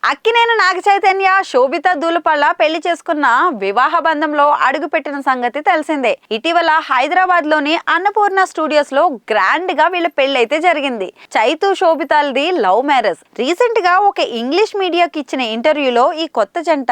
అక్కినేని నాగచైతన్య శోభిత దూలపల్ల పెళ్లి చేసుకున్న వివాహ బంధంలో అడుగుపెట్టిన సంగతి తెలిసిందే. ఇటీవల హైదరాబాద్ లోని అన్నపూర్ణ స్టూడియోస్ లో గ్రాండ్ గా వీళ్ళ పెళ్లి అయితే జరిగింది. చైతు శోభితలది లవ్ మ్యారేజ్. రీసెంట్ గా ఒక ఇంగ్లీష్ మీడియాకి ఇచ్చిన ఇంటర్వ్యూలో ఈ కొత్త జంట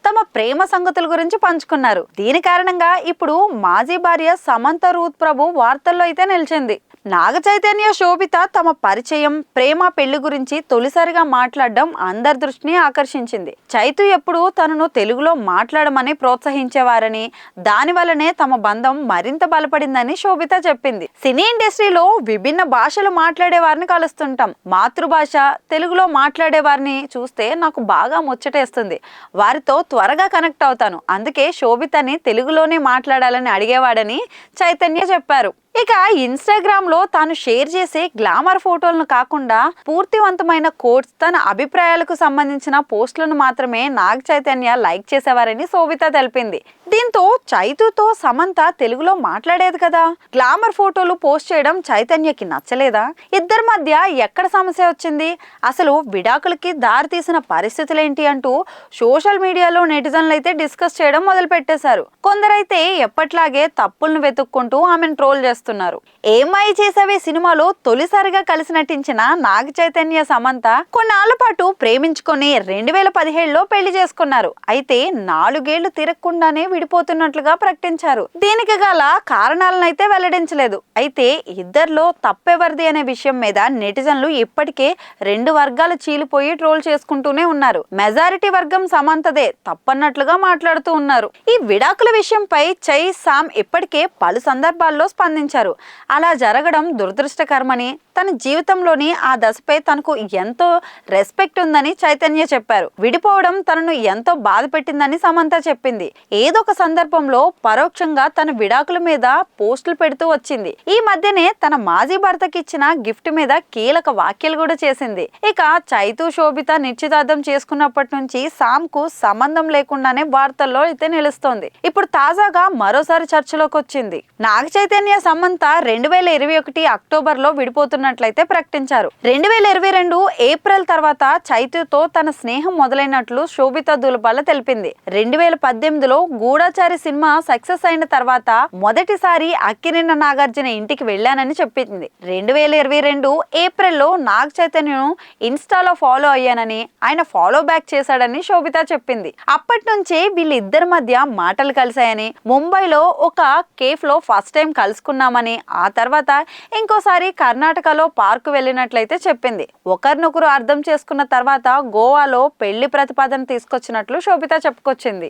తమ ప్రేమ సంగతుల గురించి పంచుకున్నారు. దీని కారణంగా ఇప్పుడు మాజీ భార్య సమంత రూత్ ప్రభు వార్తల్లో అయితే నిలిచింది. నాగచైతన్య శోభిత తమ పరిచయం, ప్రేమ, పెళ్లి గురించి తొలిసారిగా మాట్లాడడం అందరి దృష్టిని ఆకర్షించింది. చైతు ఎప్పుడు తనను తెలుగులో మాట్లాడమని ప్రోత్సహించేవారని, దాని వల్లనే తమ బంధం మరింత బలపడిందని శోభిత చెప్పింది. సినీ ఇండస్ట్రీలో విభిన్న భాషలు మాట్లాడే వారిని కలుస్తుంటాం. మాతృభాష తెలుగులో మాట్లాడే వారిని చూస్తే నాకు బాగా ముచ్చటేస్తుంది. వారితో త్వరగా కనెక్ట్ అవుతాను. అందుకే శోభితని తెలుగులోనే మాట్లాడాలని అడిగేవాడని చైతన్య చెప్పారు. ఇక ఇన్స్టాగ్రామ్ లో తాను షేర్ చేసే గ్లామర్ ఫోటోలను కాకుండా పూర్తివంతమైన కోట్స్, తన అభిప్రాయాలకు సంబంధించిన పోస్టులను మాత్రమే నాగ చైతన్య లైక్ చేసేవారని శోభిత తెలిపింది. దీంతో చైతుతో సమంత తెలుగులో మాట్లాడేది కదా, గ్లామర్ ఫోటోలు పోస్ట్ చేయడం చైతన్యకి నచ్చలేదా? ఇద్దరి మధ్య ఎక్కడ సమస్య వచ్చింది? అసలు విడాకులకి దారి తీసిన పరిస్థితులేంటి అంటూ సోషల్ మీడియాలో నెటిజన్లు అయితే డిస్కస్ చేయడం మొదలు పెట్టేశారు. కొందరైతే ఎప్పట్లాగే తప్పులను వెతుక్కుంటూ ఆమెను ట్రోల్ చేస్తున్నారు. ఏమై చేసావే సినిమాలో తొలిసారిగా కలిసి నటించిన నాగ చైతన్య సమంత కొన్నాళ్ల పాటు ప్రేమించుకొని 2017లో పెళ్లి చేసుకున్నారు. అయితే 4 ఏళ్లు తిరగకుండానే విడిపోతున్నట్లుగా ప్రకటించారు. దీనికి గల కారణాలనైతే వెల్లడించలేదు. అయితే ఇద్దరిలో తప్పెవరిది అనే విషయం మీద నెటిజన్లు ఇప్పటికే 2 వర్గాలు చీలిపోయి ట్రోల్ చేసుకుంటూనే ఉన్నారు. మెజారిటీ వర్గం సమంతదే తప్పన్నట్లుగా మాట్లాడుతూ ఉన్నారు. ఈ విడాకుల విషయంపై చై, సామ్ ఇప్పటికే పలు సందర్భాల్లో స్పందించారు. అలా జరగడం దురదృష్టకరమని, తన జీవితంలోని ఆ దశపై తనకు ఎంతో రెస్పెక్ట్ ఉందని చైతన్య చెప్పారు. విడిపోవడం తనను ఎంతో బాధ పెట్టిందని సమంత చెప్పింది. ఏదో ఒక సందర్భంలో పరోక్షంగా తన విడాకుల మీద పోస్టులు పెడుతూ వచ్చింది. ఈ మధ్యనే తన మాజీ భర్తకి ఇచ్చిన గిఫ్ట్ మీద కీలక వ్యాఖ్యలు కూడా చేసింది. ఇక చైతు శోభిత నిశ్చితార్థం చేసుకున్నప్పటి నుంచి సామ్ కు సంబంధం లేకుండానే వార్తల్లో అయితే నిలుస్తోంది. ఇప్పుడు తాజాగా మరోసారి చర్చలోకి వచ్చింది. నాగ చైతన్య సమంత 2021 అక్టోబర్ లో విడిపోతున్నట్లయితే ప్రకటించారు. 2022 ఏప్రిల్ తర్వాత చైతుతో తన స్నేహం మొదలైనట్లు శోభిత దూలపల్ల తెలిపింది. 2018లో గూఢచారి సినిమా సక్సెస్ అయిన తర్వాత మొదటిసారి అక్కినేని నాగార్జున ఇంటికి వెళ్ళానని చెప్పింది. 2022 ఏప్రిల్లో నాగ చైతన్యను ఇన్స్టాలో ఫాలో అయ్యానని, ఆయన ఫాలో బ్యాక్ చేశాడని శోభిత చెప్పింది. అప్పటి నుంచే వీళ్ళిద్దరి మధ్య మాటలు కలిశాయని, ముంబైలో ఒక కేఫ్ లో ఫస్ట్ టైం కలుసుకున్నామని, ఆ తర్వాత ఇంకోసారి కర్ణాటకలో పార్కు వెళ్ళినట్లయితే చెప్పింది. ఒకరినొకరు అర్థం చేసుకున్న తర్వాత గోవాలో పెళ్లి ప్రతిపాదన తీసుకొచ్చినట్లు శోభిత చెప్పుకొచ్చింది.